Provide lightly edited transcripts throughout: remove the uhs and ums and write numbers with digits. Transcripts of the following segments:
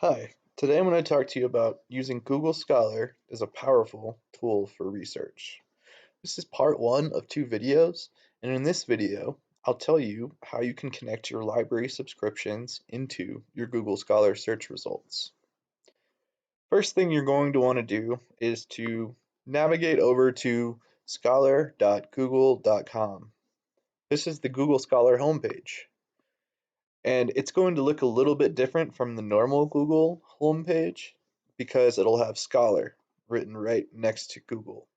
Hi, today I'm going to talk to you about using Google Scholar as a powerful tool for research. This is part one of two videos, and in this video, I'll tell you how you can connect your library subscriptions into your Google Scholar search results. First thing you're going to want to do is to navigate over to scholar.google.com. This is the Google Scholar homepage. And it's going to look a little bit different from the normal Google homepage because it'll have Scholar written right next to Google.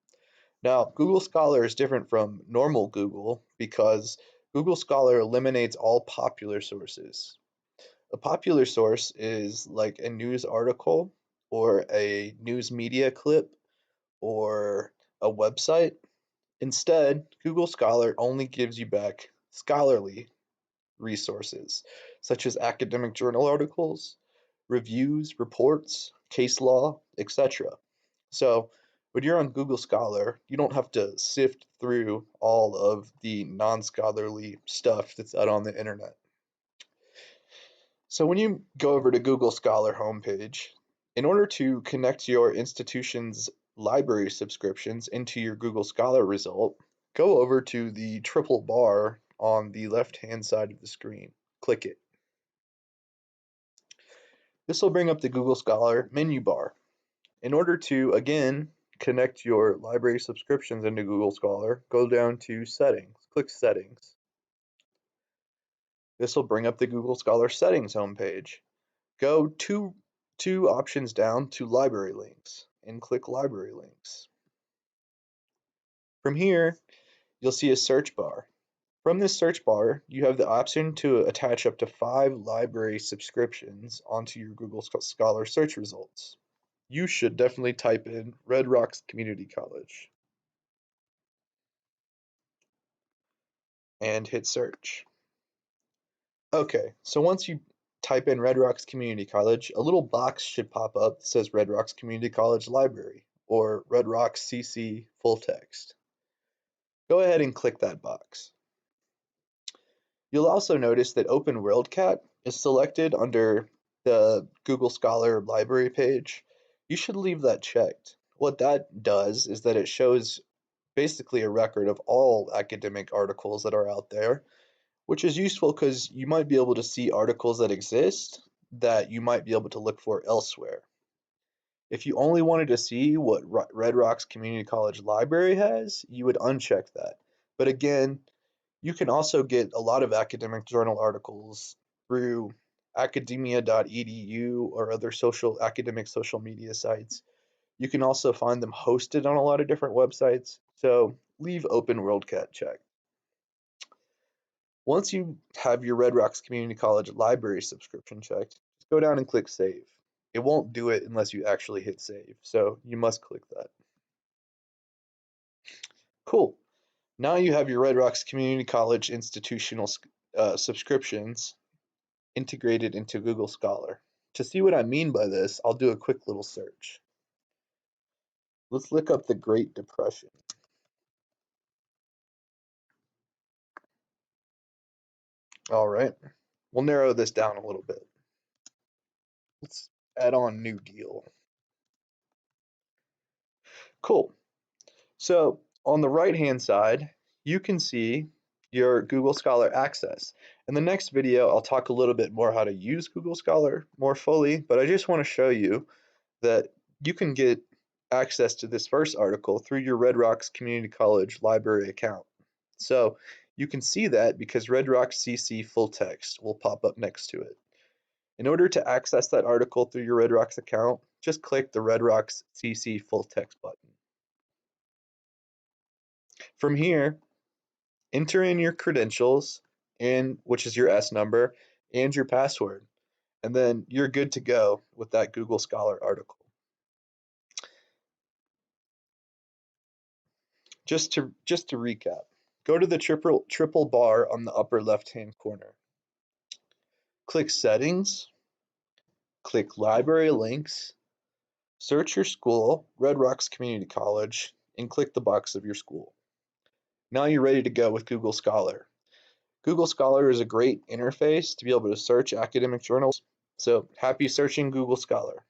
Now, Google Scholar is different from normal Google because Google Scholar eliminates all popular sources. A popular source is like a news article or a news media clip or a website. Instead, Google Scholar only gives you back scholarly resources, such as academic journal articles, reviews, reports, case law, etc. So when you're on Google Scholar, you don't have to sift through all of the non-scholarly stuff that's out on the internet. So when you go over to Google Scholar homepage, in order to connect your institution's library subscriptions into your Google Scholar result, go over to the triple bar on the left-hand side of the screen. Click it. This will bring up the Google Scholar menu bar. In order to, again, connect your library subscriptions into Google Scholar, go down to Settings. Click Settings. This will bring up the Google Scholar Settings homepage. Go two options down to Library Links and click Library Links. From here, you'll see a search bar. From this search bar, you have the option to attach up to 5 library subscriptions onto your Google Scholar search results. You should definitely type in Red Rocks Community College and hit search. Okay, so once you type in Red Rocks Community College, a little box should pop up that says Red Rocks Community College Library or Red Rocks CC full text. Go ahead and click that box. You'll also notice that Open WorldCat is selected under the Google Scholar library page. You should leave that checked. What that does is that it shows basically a record of all academic articles that are out there, which is useful because you might be able to see articles that exist that you might be able to look for elsewhere. If you only wanted to see what Red Rocks Community College Library has, you would uncheck that. But again, you can also get a lot of academic journal articles through academia.edu or other academic social media sites. You can also find them hosted on a lot of different websites, so leave Open WorldCat checked. Once you have your Red Rocks Community College library subscription checked, just go down and click Save. It won't do it unless you actually hit Save, so you must click that. Cool. Now you have your Red Rocks Community College institutional subscriptions integrated into Google Scholar. To see what I mean by this, I'll do a quick little search. Let's look up the Great Depression. All right, we'll narrow this down a little bit. Let's add on New Deal. Cool. So on the right-hand side, you can see your Google Scholar access. In the next video, I'll talk a little bit more how to use Google Scholar more fully, but I just want to show you that you can get access to this first article through your Red Rocks Community College library account. So you can see that because Red Rocks CC full text will pop up next to it. In order to access that article through your Red Rocks account, just click the Red Rocks CC full text button. From here, enter in your credentials, which is your S number, and your password, and then you're good to go with that Google Scholar article. Just to recap, go to the triple bar on the upper left-hand corner. Click Settings, click Library Links, search your school, Red Rocks Community College, and click the box of your school. Now you're ready to go with Google Scholar. Google Scholar is a great interface to be able to search academic journals. So happy searching, Google Scholar.